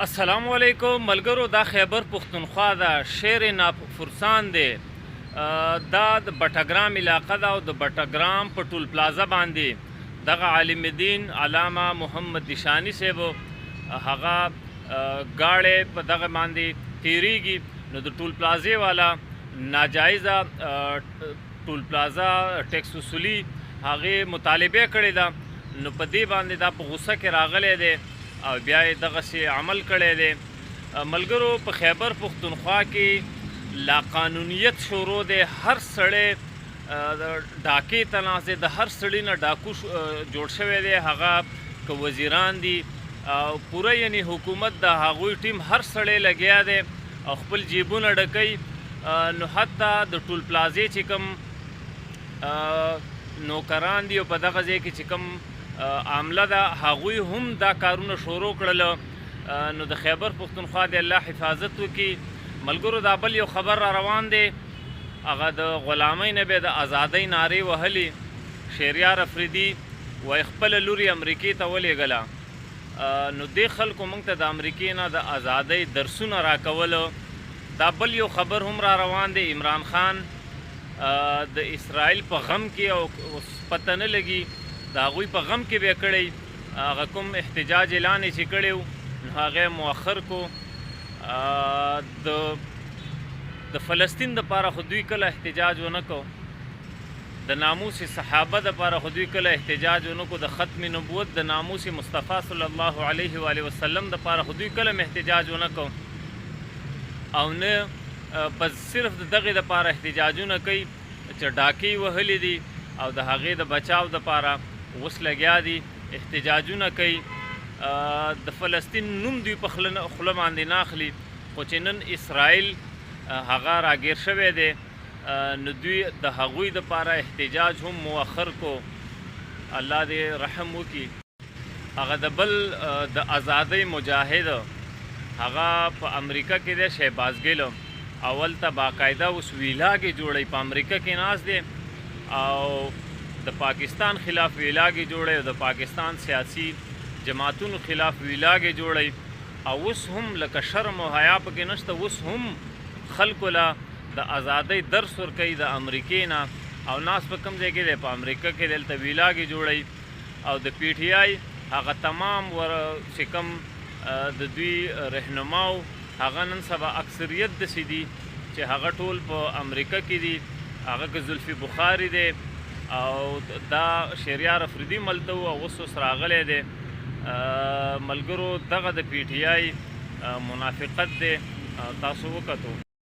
السلام علیکم ملګرو. دا خیبر پښتونخوا ده، شیر ناپورسان دی. دا د بټګرام علاقه ده او د بټګرام په ټول پلازه باندې دغه عالم دین علامه محمد نشانی صاحب هغه گاړې په دغه باندې تیریږي. نو د ټول پلازې والا ناجایزه ټول پلازه ټیکس وصولي هغې مطالبه کړې ده. نو په دې باندې دا په غوسه کې راغلی دی او بیا یې دغسې عمل کړی دی. ملګرو، په خیبر پښتونخوا کې لا قانونیت شروع دی. هر سړی ډاکې ته ناست دی، د هر سړي نه ډاکو جوړ شوی دی، هغه که وزیران دي او پوره یعنی حکومت د هغوی ټیم هر سړی لګیا دی او خپل جیبونه ډکوي. نو حتی د ټول پلازې چې کوم نوکران دي او په دغه ځای کې چې کوم عامله ده هغوی هم دا کارونه شروع کړل. نو د خیبر پښتونخوا د الله حفاظت وکړي. ملګرو، دا بل یو خبر را روان دی، هغه د غلامۍ نه بیا د ازادۍ نارې وهلې. شهریار افریدي وایي خپله لور یې امریکې ته ولېږله. نو دې خلکو موږ ته د امریکې نه د ازادۍ درسونه راکولو. دا بل یو خبر هم را روان دی، عمران خان د اسرائیل په غم کې او پته نه لګي د هغوی په غم کې به کړی هغه کوم احتجاج اعلان یې چې کړی و نو هغه مؤخر کو. د فلسطین دپاره خو دوی کله احتجاج ونه کو، د ناموس صحابه دپاره خو دوی کله احتجاج ونه کو، د ختم نبوت د ناموس مصطفی صلی الله علیه و آله وسلم دپاره خو دوی کله احتجاج ونه کو، او نه بس صرف د دغې دپاره احتجاجونه کوي چې ډاکې وهلې دي او د هغې د بچاو دپاره اوس لګیا دي احتجاجونه کوي. د فلسطین نوم دوی په خوله باندې نه اخلي، خو چې نن اسرائیل هغه راګیر شوی دی نو دوی د هغوی دپاره احتجاج هم مؤخر کو. الله دې رحم وکړي. هغه د بل د ازادۍ مجاهد هغه په امریکا کې دی، شهباز ګیل. اول ته باقاعده اوس ویلاګې جوړوي، په امریکا کې ناست دی او د پاکستان خلاف ویلاګې جوړوي او د پاکستان سیاسي جماعتونو خلاف ویلاګې جوړوي. او اوس هم لکه شرم او حیا پکې نشته، اوس هم خلکو له د ازادۍ درس ورکوي د امریکې نه. او ناس په کوم ځای کې دی؟ په امریکا کې دلته ویلاګې جوړوي. او د پی ټي آی هغه تمام چې کوم د دوی رهنماو هغه نن سبا اکثریت داسې دي چې هغه ټول په امریکا کې دي. هغه که زلفي بخاري دی او دا شهریار افریدي ملته و او اوس راغلی دی. ملګرو، دغه د پی ټي آی منافقت دی. تاسو وکتو